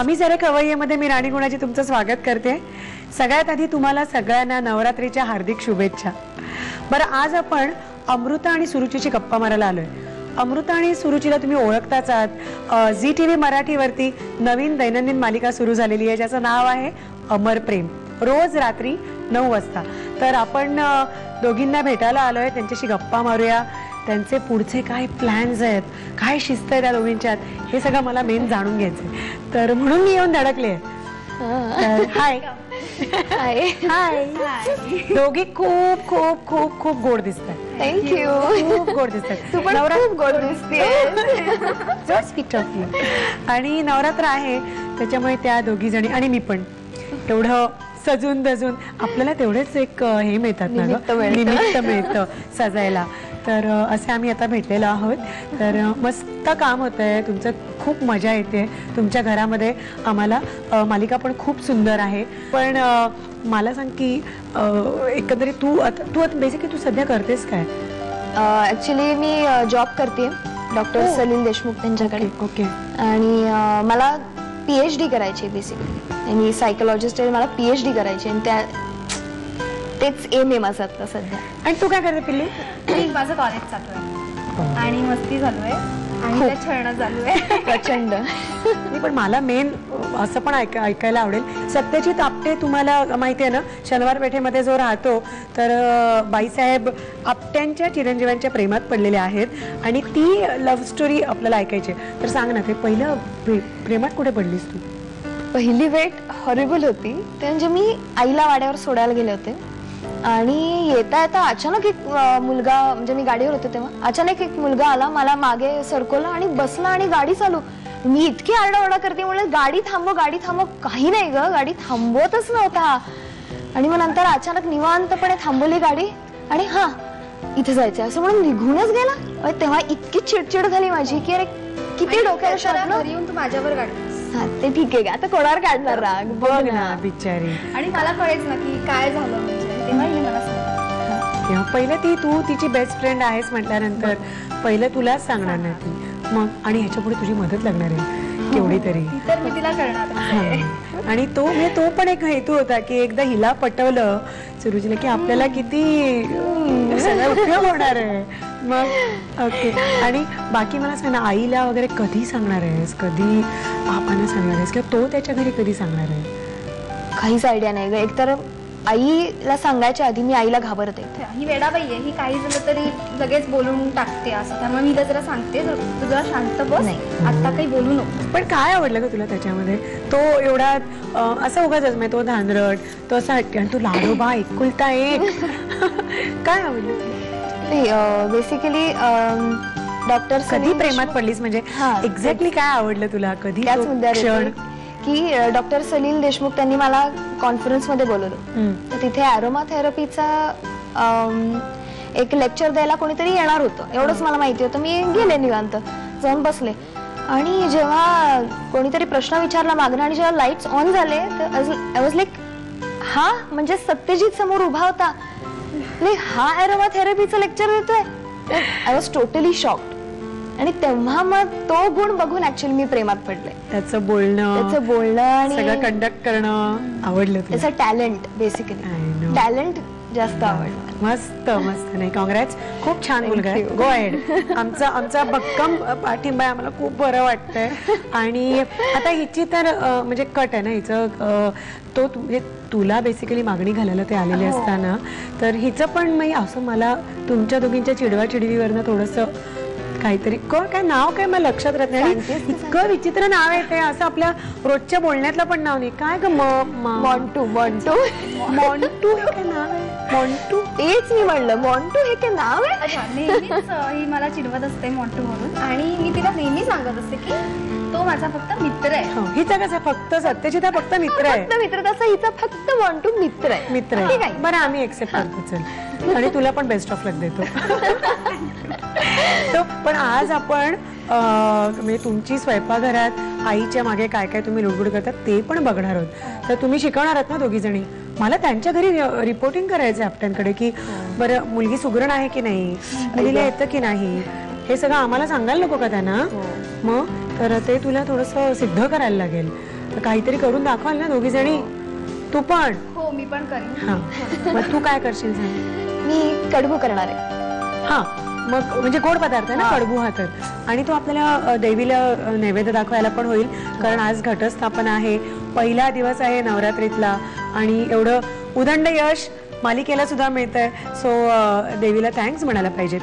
आम्ही जरा कवय्येमध्ये मी राणी गुणाची तुमचं स्वागत करते। सगळ्यात आधी तुम्हाला सगळ्यांना नवरात्रीच्या हार्दिक शुभेच्छा। बरं, आज आपण अमृता आणि सुरुचीची गप्पा मारायला आलोय। अमृता आणि सुरुचीला तुम्ही ओळखताच आहात। झी टीव्ही मराठीवरती नवीन दैनंदिन मालिका सुरू झालेली आहे ज्याचं नाव आहे अमर प्रेम, रोज रात्री 9 वाजता। तर आपण दोघींना भेटायला आलोय, त्यांच्याशी गप्पा मारूया, त्यांचे पुढचे काय प्लॅन्स आहेत, काय शिस्त आहे त्या दोघींच्यात, हे सगळं मला मेन जाणून घ्यायचंय। तर म्हणून मी येऊन धडकले। हाय हाय हाय, दोघी खूप खूप खूप खूप गोड दिसतात। थँक्यू, खूप गोड दिसतात। तू पण खूप गोड दिसतेस। Just speak of you. आणि नवरात्र आहे त्याच्यामुळे त्या दोघी जणी आणि मी पण एवढं सजून धजून आपल्याला तेवढेच एक हे मिळतात ना, निमित्त मिळतं सजायला। तर असे आम्ही आता भेटलेलो आहोत। तर मस्त काम होतंय तुमचं, खूप मजा येते तुमच्या घरामध्ये। आम्हाला मालिका पण खूप सुंदर आहे। पण मला सांग की एकंदरीत तू बेसिकली तू सध्या करतेस काय? ऍक्च्युली मी जॉब करते डॉक्टर सलील देशमुख त्यांच्याकडे। ओके। आणि मला PhD करायची बेसिकली, आणि सायकोलॉजिस्ट आहे, मला PhD करायची, आणि तेच एम आहे माझं आता सध्या। आणि तू काय करते पिल्ली? माझं कॉलेज चालू आहे आणि मस्ती चालू आहे आणि छळणं चालू आहे प्रचंड। पण मला मेन असं पण ऐकायला आवडेल, सत्यजित आपटे तुम्हाला माहिती आहे ना, शनिवार पेठेमध्ये जो राहतो, तर बाईसाहेब आपट्यांच्या चिरंजीवांच्या प्रेमात पडलेले आहेत आणि ती लव्ह स्टोरी आपल्याला ऐकायची। तर सांग ना, ते पहिलं प्रेमात कुठे पडलीस तू? पहिली भेट हॉरिबल होती। ते म्हणजे मी आईला वाड्यावर सोडायला गेले होते आणि येता येता अचानक एक मुलगा, म्हणजे मी गाडीवर होते तेव्हा, अचानक एक मुलगा आला, मला मागे सरकवला आणि बसला आणि गाडी चालू। मी इतकी आरडाओरडा करते, म्हणले गाडी थांबव गाडी थांबव, काही नाही ग, गाडी थांबवतच नव्हता। आणि मग नंतर अचानक निवांतपणे थांबवली गाडी आणि हा इथे जायचं असं म्हणून निघूनच गेला। तेव्हा इतकी चिडचिड झाली माझी की अरे किती डोक्याला शॉट येऊन तू माझ्यावर गाडी। ते ठीक आहे, आता कोणावर काढणार राग, बघ ना बिचारी। आणि मला कळेच ना की काय झालं, म्हणजे तेव्हा हिने मला सांगितलं। पहिलं तू तिची बेस्ट फ्रेंड आहेस म्हटल्यानंतर पहिलं तुलाच सांगणार नाही ती, मग आणि ह्याच्या पुढे तुझी मदत लागणार आहे केवढी तरी, तर मी तिला करणार। आणि तो पण एक हेतू होता की एकदा हिला पटवलं सुरुचीला की आपल्याला किती सगळा उपयोग होणार आहे। मग ओके। आणि बाकी मला सांग ना, आईला वगैरे कधी सांगणार आहेस, कधी बापांना सांगणार आहेस, किंवा तो त्याच्या घरी कधी सांगणार आहे? काहीच आयडिया नाही ग। एकतर आईला सांगायच्या आधी मी आईला घाबरते। ही वेडाबाई आहे, ही काही झालं तरी लगेच बोलून टाकते असं, त्यामुळे मी जरा सांगते तू जरा शांत बस, आता काही बोलू नको। पण काय आवडलं ग तुला त्याच्यामध्ये? तो एवढा असं उगाच नाही, तो धानरट, तो असा हटके, आणि तू लाडोबा एकुलता एक काय आवडलं? बेसिकली डॉक्टर कधी प्रेमात पडलीस, म्हणजे एक्झॅक्टली काय आवडलं तुला? कधी त्याच मुद्द्यावर की डॉक्टर सलील देशमुख त्यांनी मला कॉन्फरन्स मध्ये बोलवलं, तर तिथे अरोमा थेरपीचा एक लेक्चर द्यायला कोणीतरी येणार होतं, एवढंच मला माहिती होतं। मी गेले, निवांत जाऊन बसले, आणि जेव्हा कोणीतरी प्रश्न विचारला मागणं आणि जेव्हा लाईट्स ऑन झाले, तर आय वॉज लाईक हा म्हणजे सत्यजित समोर उभा होता, हा अरोमा थेरपीचं लेक्चर देतोय। I was totally shocked. आणि तेव्हा मग तो गुण बघून ऍक्च्युअली मी प्रेमात पडले। त्याचं बोलणं आणि सगळं कंडक्ट करणं आवडलं, त्याचं टॅलेंट, बेसिकली टॅलेंट जास्त आवडलं। मस्त मस्त, नाही काँग्रॅट्स, खूप छान मुलगा आहे, गो अहेड। आमचा भक्कम पाठिंबा आहे, आम्हाला खूप बरं वाटतंय। आणि आता हिची तर म्हणजे कट आहे ना हिचं, तो तुला बेसिकली मागणी घालायला ते आलेले असताना, तर हिचं पण मी असं, मला तुमच्या दोघींच्या चिडवाचिडवीवरनं थोडंसं काहीतरी काय नाव, काय मला लक्षात राहत नाही, इतकं विचित्र नाव आहे ते, असं आपल्या रोजच्या बोलण्यातलं पण नाव नाही। काय ग? मॉन्टू मॉन्टू हे काय नाव आहे? मॉन्टू, तेच मी म्हणलं, मॉन्टू हे काय नाव आहे? नेहमीच ही मला चिडवत असते मॉन्टू म्हणून, आणि मी तिला नेहमी सांगत असते की तो माझा फक्त मित्र आहे। हिचा कसा फक्त सत्यजित फक्त मित्र आहे, फक्त मित्र, तसा हिचा फक्त मॉन्टू मित्र आहे। मित्र आहे, बरं आम्ही एक्सेप्ट करतो, चल। आणि तुला पण बेस्ट ऑफ लक देतो। पण आज आपण म्हणजे तुमची स्वयंपाकघरात आईच्या मागे काय काय तुम्ही लुडबुड करतात ते पण बघणार आहोत। तर तुम्ही शिकवणार आहात ना दोघी जणी? मला त्यांच्या घरी रिपोर्टिंग करायचं आपट्यांकडे की बरं मुलगी सुगरण आहे की नाही, मुलीला येतं की नाही, हे सगळं आम्हाला सांगायला नको का त्यांना? मग तर ते तुला थोडंसं सिद्ध करायला लागेल। तर काहीतरी करून दाखवाल ना दोघी जणी? तू पण? हो मी पण करेन. हा, मग तू काय करशील सांग? मी कडबू करणार आहे. हा, मग म्हणजे गोड पदार्थ आहे ना कडबू हा तर. आणि तो आपल्याला देवीला नैवेद्य दाखवायला पण होईल, कारण आज घटस्थापना आहे, पहिला दिवस आहे नवरात्रीतला आणि एवढं उदंड यश मालिकेला सुद्धा मिळतंय. सो देवीला थँक्स म्हणायला पाहिजेत.